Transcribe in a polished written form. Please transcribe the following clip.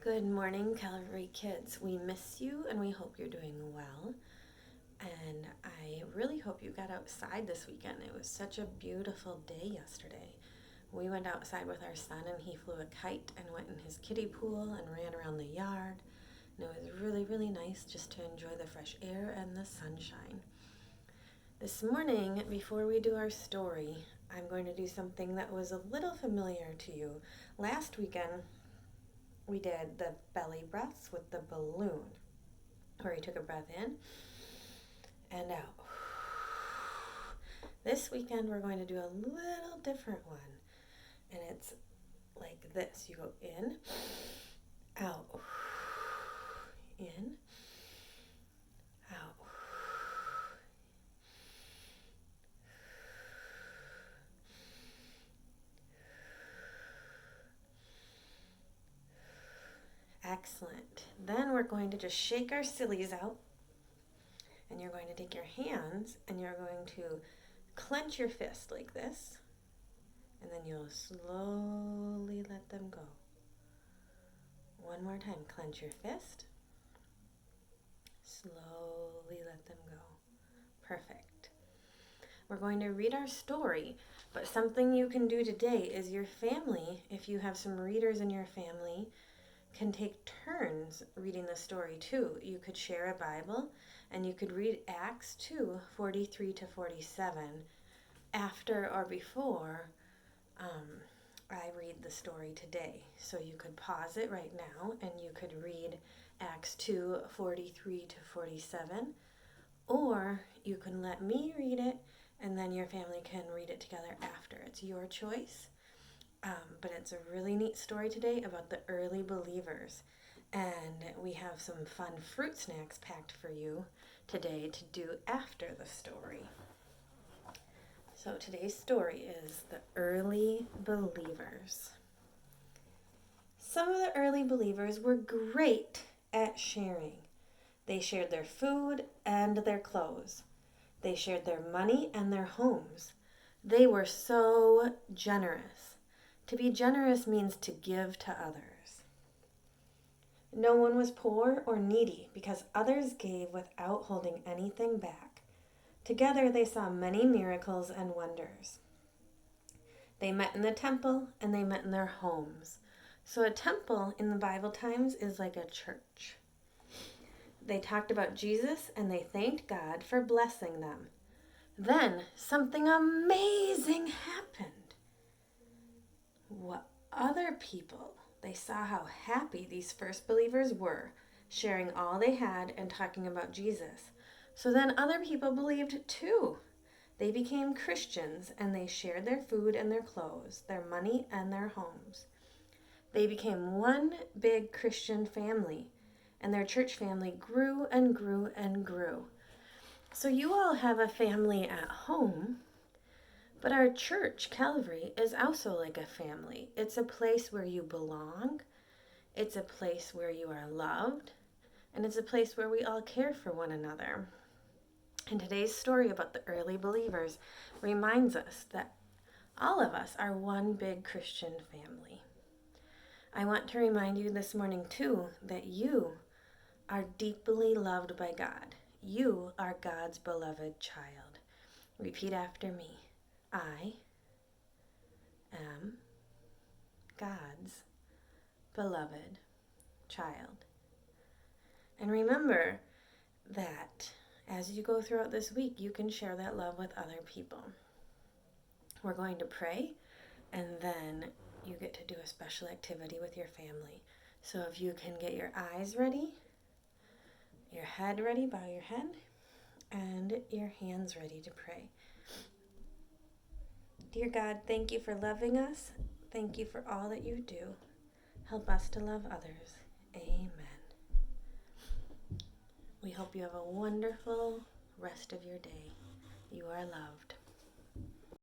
Good morning, Calvary Kids. We miss you and we hope you're doing well. And I really hope you got outside this weekend. It was such a beautiful day yesterday. We went outside with our son and he flew a kite and went in his kiddie pool and ran around the yard. And it was really, really nice just to enjoy the fresh air and the sunshine. This morning, before we do our story, I'm going to do something that was a little familiar to you. Last weekend, we did the belly breaths with the balloon, where you took a breath in and out. This weekend we're going to do a little different one, and it's like this. You go in, out, in, out. Excellent. Then we're going to just shake our sillies out. And you're going to take your hands and you're going to clench your fist like this. And then you'll slowly let them go. One more time. Clench your fist. Slowly let them go. Perfect. We're going to read our story. But something you can do today is your family, if you have some readers in your family, can take turns reading the story too. You could share a Bible and you could read Acts 2, 43 to 47 after or before I read the story today. So you could pause it right now and you could read Acts 2, 43 to 47, or you can let me read it and then your family can read it together after. It's your choice. But it's a really neat story today about the early believers. And we have some fun fruit snacks packed for you today to do after the story. So today's story is the early believers. Some of the early believers were great at sharing. They shared their food and their clothes. They shared their money and their homes. They were so generous. To be generous means to give to others. No one was poor or needy because others gave without holding anything back. Together they saw many miracles and wonders. They met in the temple and they met in their homes. So a temple in the Bible times is like a church. They talked about Jesus and they thanked God for blessing them. Then something amazing happened. What other people, they saw how happy these first believers were, sharing all they had and talking about Jesus. So then other people believed too. They became Christians and they shared their food and their clothes, their money and their homes. They became one big Christian family, and their church family grew and grew and grew. So you all have a family at home. But our church, Calvary, is also like a family. It's a place where you belong. It's a place where you are loved. And it's a place where we all care for one another. And today's story about the early believers reminds us that all of us are one big Christian family. I want to remind you this morning, too, that you are deeply loved by God. You are God's beloved child. Repeat after me. I am God's beloved child. And remember that as you go throughout this week, you can share that love with other people. We're going to pray, and then you get to do a special activity with your family. So if you can get your eyes ready, your head ready, bow your head, and your hands ready to pray. Dear God, thank you for loving us. Thank you for all that you do. Help us to love others. Amen. We hope you have a wonderful rest of your day. You are loved.